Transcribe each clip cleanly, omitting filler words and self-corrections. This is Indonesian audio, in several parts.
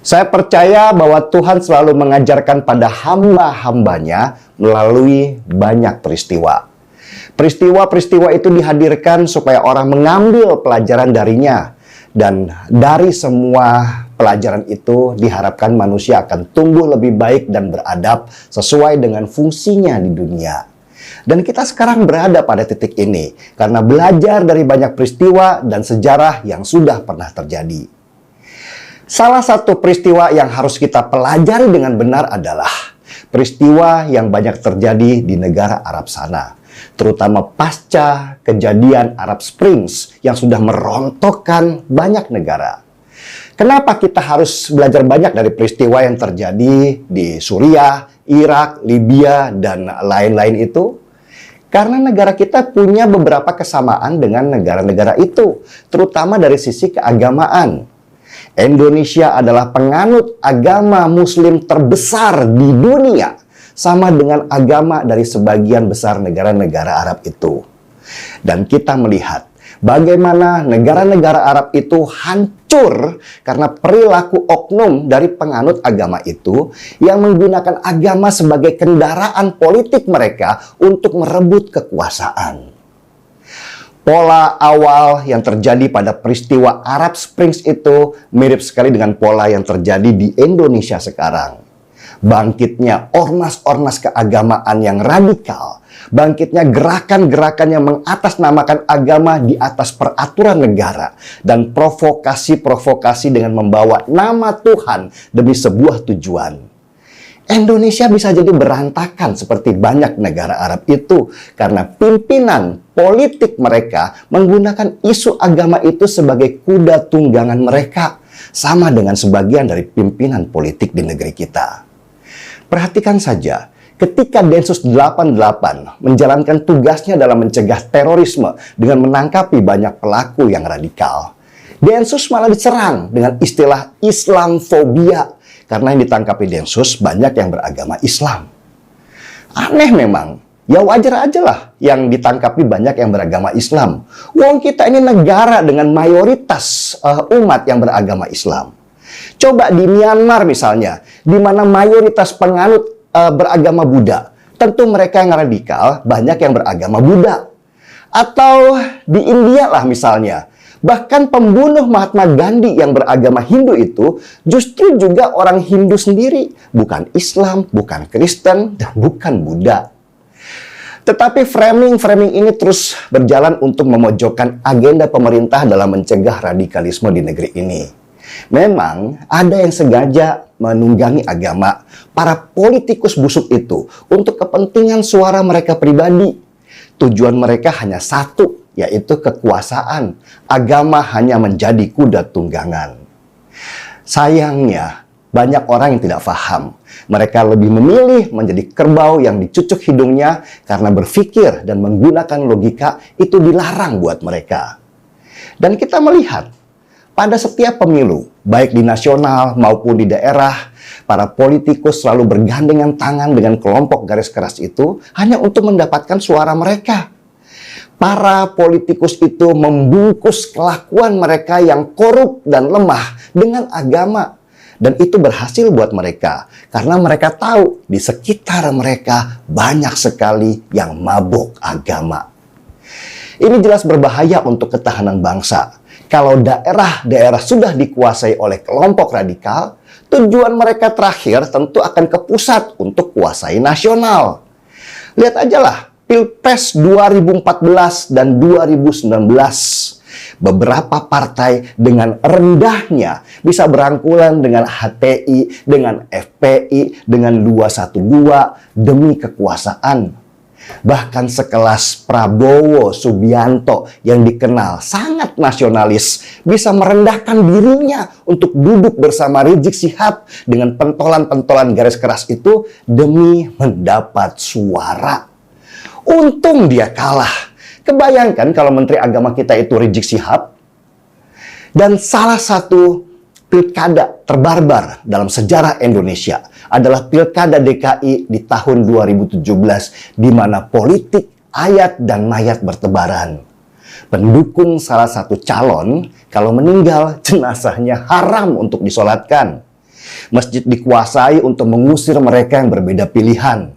Saya percaya bahwa Tuhan selalu mengajarkan pada hamba-hambanya melalui banyak peristiwa. Peristiwa-peristiwa itu dihadirkan supaya orang mengambil pelajaran darinya. Dan dari semua pelajaran itu diharapkan manusia akan tumbuh lebih baik dan beradab sesuai dengan fungsinya di dunia. Dan kita sekarang berada pada titik ini karena belajar dari banyak peristiwa dan sejarah yang sudah pernah terjadi. Salah satu peristiwa yang harus kita pelajari dengan benar adalah peristiwa yang banyak terjadi di negara Arab sana, terutama pasca kejadian Arab Springs yang sudah merontokkan banyak negara. Kenapa kita harus belajar banyak dari peristiwa yang terjadi di Suriah, Irak, Libya, dan lain-lain itu? Karena negara kita punya beberapa kesamaan dengan negara-negara itu, terutama dari sisi keagamaan. Indonesia adalah penganut agama Muslim terbesar di dunia, sama dengan agama dari sebagian besar negara-negara Arab itu. Dan kita melihat bagaimana negara-negara Arab itu hancur karena perilaku oknum dari penganut agama itu yang menggunakan agama sebagai kendaraan politik mereka untuk merebut kekuasaan. Pola awal yang terjadi pada peristiwa Arab Springs itu mirip sekali dengan pola yang terjadi di Indonesia sekarang. Bangkitnya ormas-ormas keagamaan yang radikal, bangkitnya gerakan-gerakan yang mengatasnamakan agama di atas peraturan negara, dan provokasi-provokasi dengan membawa nama Tuhan demi sebuah tujuan. Indonesia bisa jadi berantakan seperti banyak negara Arab itu karena pimpinan politik mereka menggunakan isu agama itu sebagai kuda tunggangan mereka, sama dengan sebagian dari pimpinan politik di negeri kita. Perhatikan saja, ketika Densus 88 menjalankan tugasnya dalam mencegah terorisme dengan menangkapi banyak pelaku yang radikal, Densus malah diserang dengan istilah Islamfobia karena yang ditangkapi Densus banyak yang beragama Islam. Aneh memang, ya wajar aja lah yang ditangkapi banyak yang beragama Islam. Wong kita ini negara dengan mayoritas umat yang beragama Islam. Coba di Myanmar misalnya, di mana mayoritas penganut beragama Buddha. Tentu mereka yang radikal, banyak yang beragama Buddha. Atau di India lah misalnya. Bahkan pembunuh Mahatma Gandhi yang beragama Hindu itu justru juga orang Hindu sendiri. Bukan Islam, bukan Kristen, dan bukan Buddha. Tetapi framing-framing ini terus berjalan untuk memojokkan agenda pemerintah dalam mencegah radikalisme di negeri ini. Memang ada yang sengaja menunggangi agama para politikus busuk itu untuk kepentingan suara mereka pribadi. Tujuan mereka hanya satu, yaitu kekuasaan. Agama hanya menjadi kuda tunggangan. Sayangnya, banyak orang yang tidak paham. Mereka lebih memilih menjadi kerbau yang dicucuk hidungnya karena berpikir dan menggunakan logika itu dilarang buat mereka. Dan kita melihat, pada setiap pemilu, baik di nasional maupun di daerah, para politikus selalu bergandengan tangan dengan kelompok garis keras itu hanya untuk mendapatkan suara mereka. Para politikus itu membungkus kelakuan mereka yang korup dan lemah dengan agama. Dan itu berhasil buat mereka, karena mereka tahu di sekitar mereka banyak sekali yang mabuk agama. Ini jelas berbahaya untuk ketahanan bangsa. Kalau daerah-daerah sudah dikuasai oleh kelompok radikal, tujuan mereka terakhir tentu akan ke pusat untuk kuasai nasional. Lihat aja lah, Pilpres 2014 dan 2019. Beberapa partai dengan rendahnya bisa berangkulan dengan HTI, dengan FPI, dengan 212 demi kekuasaan. Bahkan sekelas Prabowo Subianto yang dikenal sangat nasionalis bisa merendahkan dirinya untuk duduk bersama Rizik Syihab dengan pentolan-pentolan garis keras itu demi mendapat suara. Untung dia kalah. Kebayangkan kalau Menteri Agama kita itu Rizik Syihab. Dan salah satu pilkada terbarbar dalam sejarah Indonesia adalah Pilkada DKI di tahun 2017, di mana politik, ayat, dan mayat bertebaran. Pendukung salah satu calon, kalau meninggal, jenazahnya haram untuk disolatkan. Masjid dikuasai untuk mengusir mereka yang berbeda pilihan.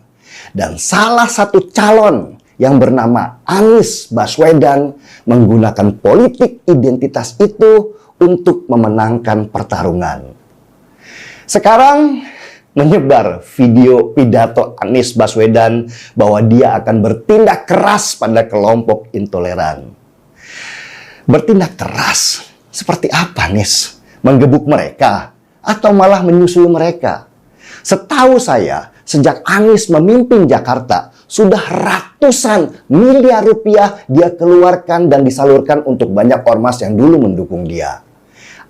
Dan salah satu calon yang bernama Anies Baswedan menggunakan politik identitas itu untuk memenangkan pertarungan. Sekarang menyebar video pidato Anies Baswedan bahwa dia akan bertindak keras pada kelompok intoleran. Bertindak keras? Seperti apa, Anies? Menggebuk mereka? Atau malah menyusul mereka? Setahu saya, sejak Anies memimpin Jakarta, sudah ratusan miliar rupiah dia keluarkan dan disalurkan untuk banyak ormas yang dulu mendukung dia.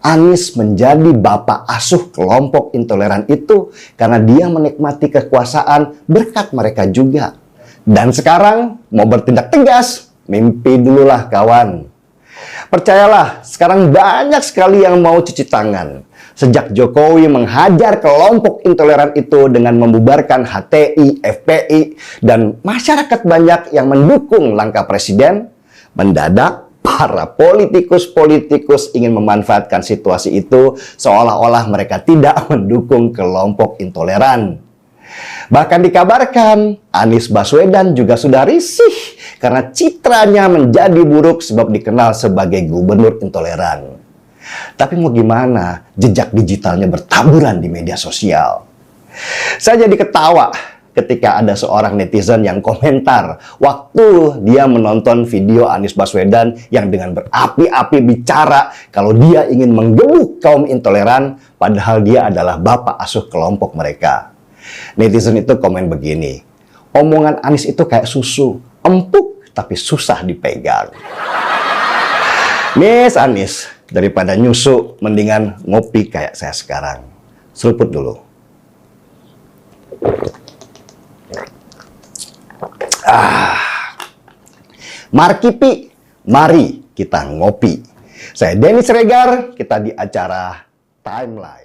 Anies menjadi bapak asuh kelompok intoleran itu karena dia menikmati kekuasaan berkat mereka juga. Dan sekarang mau bertindak tegas, mimpi dululah kawan. Percayalah, sekarang banyak sekali yang mau cuci tangan. Sejak Jokowi menghajar kelompok intoleran itu dengan membubarkan HTI, FPI, dan masyarakat banyak yang mendukung langkah presiden, mendadak para politikus-politikus ingin memanfaatkan situasi itu seolah-olah mereka tidak mendukung kelompok intoleran. Bahkan dikabarkan Anies Baswedan juga sudah risih karena citranya menjadi buruk sebab dikenal sebagai gubernur intoleran. Tapi mau gimana, jejak digitalnya bertaburan di media sosial. Saya jadi ketawa ketika ada seorang netizen yang komentar waktu dia menonton video Anies Baswedan yang dengan berapi-api bicara kalau dia ingin menggebuk kaum intoleran padahal dia adalah bapak asuh kelompok mereka. Netizen itu komen begini, omongan Anies itu kayak susu, empuk tapi susah dipegang. Miss Anies, daripada nyusu, mendingan ngopi kayak saya sekarang. Seruput dulu. Markipi, mari kita ngopi. Saya Denny Siregar, kita di acara Timeline.